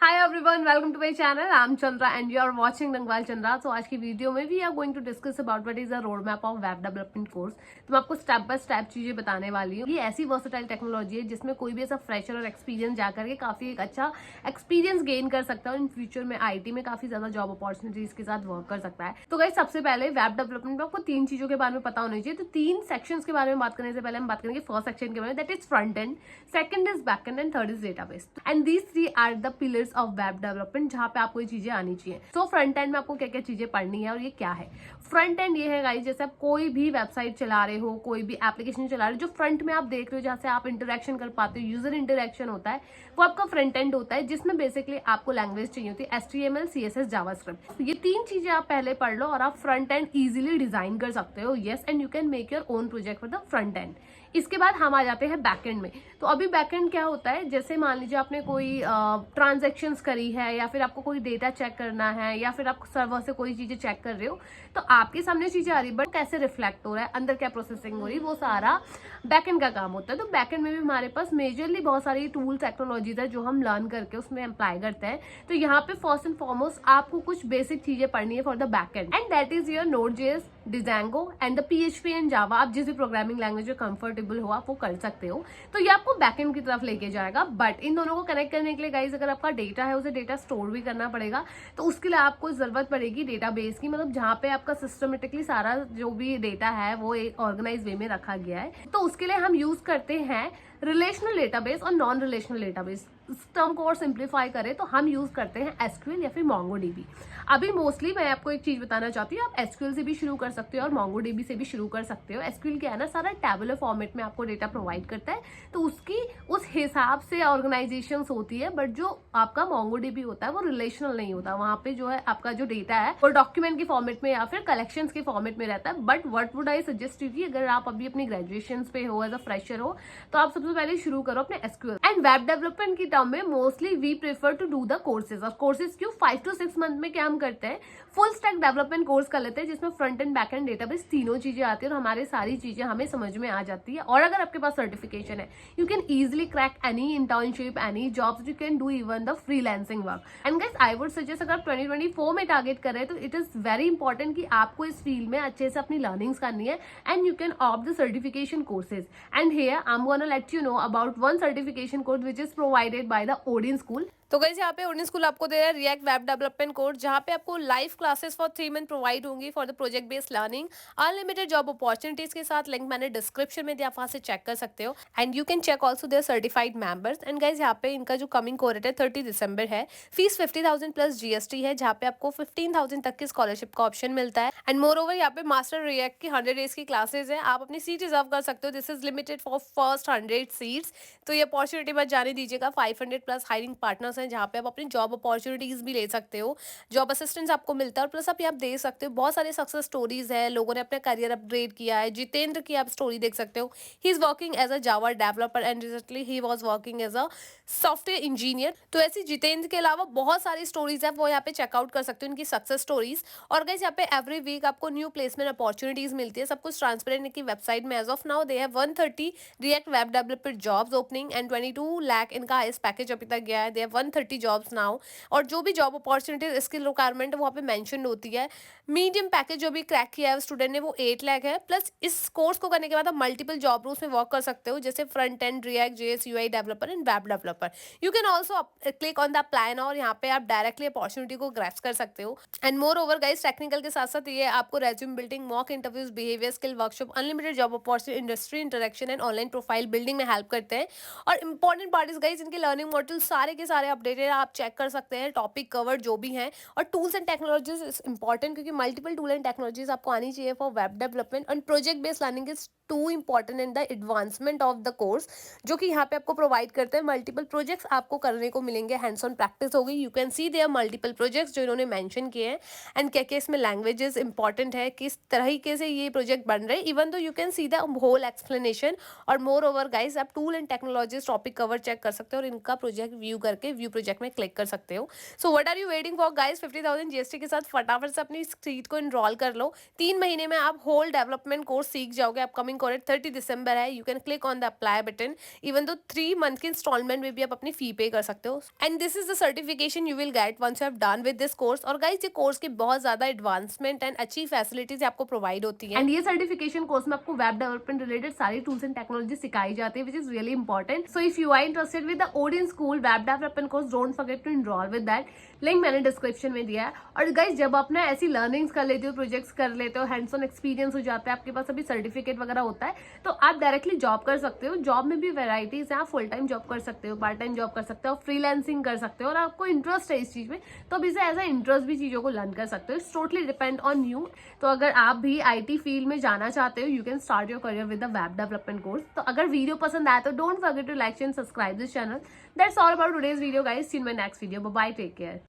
Hi everyone, welcome to my channel. I am Chandra and you are watching Rangwal Chandra. तो आज की video में we are going to discuss about what is the road map of web development course. तो मैं आपको step by step चीजें बताने वाली हूँ। ये ऐसी वर्सेटाइल टेक्नोलॉजी है जिसमें कोई भी ऐसा फ्रेशर और एक्सपीरियंस जाकर के काफी एक अच्छा एक्सपीरियंस गेन कर सकता है। इन फ्यूचर में आईटी में काफी ज्यादा जॉब अपॉर्चुनिटीज के साथ वर्क कर सकता है। तो गाइस, सबसे पहले वेब डेवलपमेंट में आपको तीन चीजों के बारे में पता होनी चाहिए। तो तीन सेक्शंस के बारे में बात करने से पहले हम बात करेंगे फर्स्ट सेक्शन के बारे में, that is front end, second is back end third is database. And these three are the pillars of web development जहां पे आपको ये चीजें आनी चाहिए। तो फ्रंट एंड में आपको क्या क्या चीजें पढ़नी है और ये क्या है। फ्रंट एंड ये है गाइस, जैसे आप कोई भी वेबसाइट चला रहे हो, कोई भी एप्लीकेशन चला रहे हो, जो फ्रंट में आप देख रहे हो, जहां से आप इंटरेक्शन कर पाते हो, यूजर इंटरेक्शन होता है, वो आपका फ्रंट एंड होता है, जिसमें बेसिकली आपको लैंग्वेज चाहिए होती है HTML, CSS, जावास्क्रिप्ट। ये तीन चीजें आप पहले पढ़ लो और आप फ्रंट एंड इजिली डिजाइन कर सकते हो। Yes, and you can make your own project for the front end. इसके बाद हम आ जाते हैं बैकएंड में। तो अभी बैकएंड क्या होता है, जैसे मान लीजिए आपने कोई ट्रांजैक्शंस करी है, या फिर आपको कोई डेटा चेक करना है, या फिर आप सर्वर से कोई चीजें चेक कर रहे हो, तो आपके सामने चीजें आ रही, बट कैसे रिफ्लेक्ट हो रहा है, अंदर क्या प्रोसेसिंग हो रही है, वो सारा बैकएंड का काम होता है। तो बैकएंड में भी हमारे पास मेजरली बहुत सारी टूल टेक्नोलॉजीज है जो हम लर्न करके उसमें अप्लाई करते हैं। तो यहाँ पे फर्स्ट एंड फॉरमोस्ट आपको कुछ बेसिक चीजें पढ़नी है for the backend, and that is your Node.js, Django and the PHP and Java. आप जिस भी प्रोग्रामिंग लैंग्वेज में कंफर्टेबल हो आप वो कर सकते हो। तो ये आपको बैकएंड की तरफ लेके जाएगा। बट इन दोनों को कनेक्ट करने के लिए गाइस, अगर आपका डेटा है उसे डेटा स्टोर भी करना पड़ेगा। तो उसके लिए आपको जरूरत पड़ेगी डेटाबेस की, मतलब जहाँ पे आपका सिस्टमेटिकली सारा जो भी डेटा है वो एक ऑर्गेनाइज वे में रखा गया है। तो उसके लिए हम यूज करते हैं रिलेशनल डेटाबेस और नॉन रिलेशनल डेटाबेस। इस टर्म को और सिंप्लीफाई करें तो हम यूज करते हैं SQL या फिर MongoDB। अभी मोस्टली मैं आपको एक चीज बताना चाहती हूँ, आप SQL से भी शुरू कर सकते हो और MongoDB से भी शुरू कर सकते हो। SQL क्या है ना, सारा टेबुलर फॉर्मेट में आपको डेटा प्रोवाइड करता है, तो उसकी उस हिसाब से ऑर्गेनाइजेशन होती है। बट जो आपका MongoDB होता है वो रिलेशनल नहीं होता, वहां पे जो है आपका जो डेटा है वो डॉक्यूमेंट के फॉर्मेट में या फिर कलेक्शंस के फॉर्मेट में रहता है। But what would I suggest you, अगर आप अभी अपनी ग्रेजुएशन पे हो, एज अ फ्रेशर हो, तो आप सबसे पहले शुरू करो अपने SQL एंड वेब डेवलपमेंट की टर्म में। Mostly we prefer to do the courses. और कोर्सेज क्यों, 5 to 6 मंथ में क्या हम करते हैं, फुल स्टैक डेवलपमेंट कोर्स कर लेते हैं, जिसमें front end back and database तीनों चीजें आती है और हमारे सारी चीजें हमें समझ में आ जाती है। और अगर आपके पास सर्टिफिकेशन है, you can easily crack any internship, any jobs, you can do even the freelancing work. And guys, I would suggest, अगर आप 2024 में टारगेट कर रहे हैं तो इट इज वेरी इंपॉर्टेंट कि आपको इस फील्ड में अच्छे से अपनी लर्निंग्स करनी है, and you can opt the certification courses. And here I am gonna let you know about one certification course which is provided by the Odin school. तो गाइस, यहाँ पे ओडिन स्कूल आपको दे रहा है रिएक्ट वेब डेवलपमेंट कोर्स, जहाँ पे आपको live classes for 3 month provide होंगी for the project based learning, unlimited job opportunities के साथ। लिंक मैंने डिस्क्रिप्शन में दिया, आप वहां से चेक कर सकते हो, and you can check also their certified members. And guys, यहाँ पे इनका जो कमिंग कोरेट है 30 दिसंबर है। फीस 50,000 प्लस GST है, जहाँ पे आपको 15,000 तक की स्कॉलरशिप का ऑप्शन मिलता है। एंड मोर ओवर, यहाँ पे मास्टर रिएक्ट की 100 डेज की क्लासेज है, आप अपनी सीट रिजर्व कर सकते हो। This is limited for first 100 seats. तो ये अपॉर्चुनिटी मत जाने दीजिएगा। 500 प्लस हायरिंग पार्टनर्स हैं, जहाँ पे आप अपनी जॉब अपॉर्चुनिटीज भी ले सकते हो, जॉब असिस्टेंस आपको मिलता है। और प्लस आप यहाँ दे सकते हो, बहुत सारे सक्सेस स्टोरीज है, लोगों ने अपना करियर अपग्रेड किया है। जितेंद्र की आप स्टोरी देख सकते हो, he is working as a Java developer and recently he was working as a software engineer. तो ऐसी जितेंद्र के अलावा बहुत सारी स्टोरीज है, वो यहाँ पे चेकआउट कर सकते हो इनकी सक्सेस स्टोरीज। और गाइस, यहाँ पे एवरी वीक आपको न्यू प्लेसमेंट अपॉर्चुनिटीज मिलती है, सब कुछ ट्रांसपेरेंट की वेबसाइट में। As of now they have 130 react web developer jobs opening and 22 lakh इनका हाईएस्ट पैकेज अभी तक गया है। They have 130 jobs now. और जो भी जॉब अपॉर्चुनिटीज स्किल रिक्वायरमेंट है वहाँ पे मेंशन होती है। मीडियम पैकेज जो भी क्रैक किया है स्टूडेंट ने वो 8 लाख है। प्लस इस कोर्स को करने के बाद आप मल्टीपल जॉब रोल्स में वर्क कर सकते हो, जैसे front end, react, JS, UI developer and web developer. You can also click on the apply now, और यहाँ पे आप डायरेक्टली अपॉर्चुनिटी को ग्रैप्स कर सकते हो। And more over guys, technical के साथ साथ ये आपको resume building, mock interviews, behaviour skill workshop, unlimited job opportunity, industry interaction and online profile building में हेल्प करते हैं। और इंपॉर्टेंट पार्ट इज गाइस, इनके लर्निंग मॉड्यूल सारे के सारे अपडेटेड आप चेक कर सकते हैं, टॉपिक कवर जो भी है। और tools and technologies is important, क्योंकि मल्टीपल टूल एंड टेक्नोलॉजीज आपको आनी चाहिए for web development. And project based learning is two important in the advancement of the course, जो कि यहाँ पे आपको प्रोवाइड करते हैं। मल्टीपल प्रोजेक्ट्स आपको करने को मिलेंगे, हैंड्स ऑन प्रैक्टिस होगी। You can see there multiple projects जो इन्होंने मेंशन किए हैं, एंड क्या क्या इसमें लैंग्वेजेस इंपॉर्टेंट है, किस तरीके से ये प्रोजेक्ट बन रहे हैं, इवन तो you can see the whole explanation. और मोर ओवर गाइज, आप tool and technologies topic cover check कर सकते हो और इनका प्रोजेक्ट व्यू करके व्यू प्रोजेक्ट में क्लिक कर सकते हो। So what are you waiting for guys, 50,000 GST के साथ फटाफट से अपनी सीट को इनरोल कर लो। 3 महीने में आप होल डेवलपमेंट कोर्स सीख जाओगे। अपकमिंग कोर्स 30 दिसंबर है। You can click on the apply button. Even though 3 month की इंस्टॉलमेंट में भी आप अपनी फी पे कर सकते हो। And this is the certification you will get once you have done with this course. और गाइस ये कोर्स की बहुत ज्यादा एडवांसमेंट एंड अच्छी फैसिलिटीज आपको प्रोवाइड होती है। एंड ये सर्टिफिकेशन कोर्स में आपको वेब डेवलपमेंट रिलेटेड सारी टूल्स एंड टेक्नोलॉजी सिखाई जाती है, which is really important. So if you are interested with the Odin school web development course, don't forget to enrol with that. Link मैंने description में दिया है। और गाइस जब आप ना ऐसी लर्निंग्स कर लेते हो, प्रोजेक्ट्स कर लेते हो, हैंड्स ऑन एक्सपीरियंस हो जाता है, आपके पास अभी सर्टिफिकेट वगैरह होता है, तो आप डायरेक्टली जॉब कर सकते हो। जॉब में भी वेराइटीज है, आप फुल टाइम जॉब कर सकते हो, पार्ट टाइम जॉब कर सकते हो, फ्रीलांसिंग कर सकते हो, और आपको इंटरेस्ट है इस चीज में तो अभी से एज अ इंटरेस्ट भी चीजों को लर्न कर सकते हो। It's totally depend on you. तो अगर आप भी आईटी फील्ड में जाना चाहते हो, you can start your career with the web development course. तो अगर वीडियो पसंद आया तो don't forget to like and subscribe this channel. That's all about today's video guys. See you in my next video. Bye bye, take care.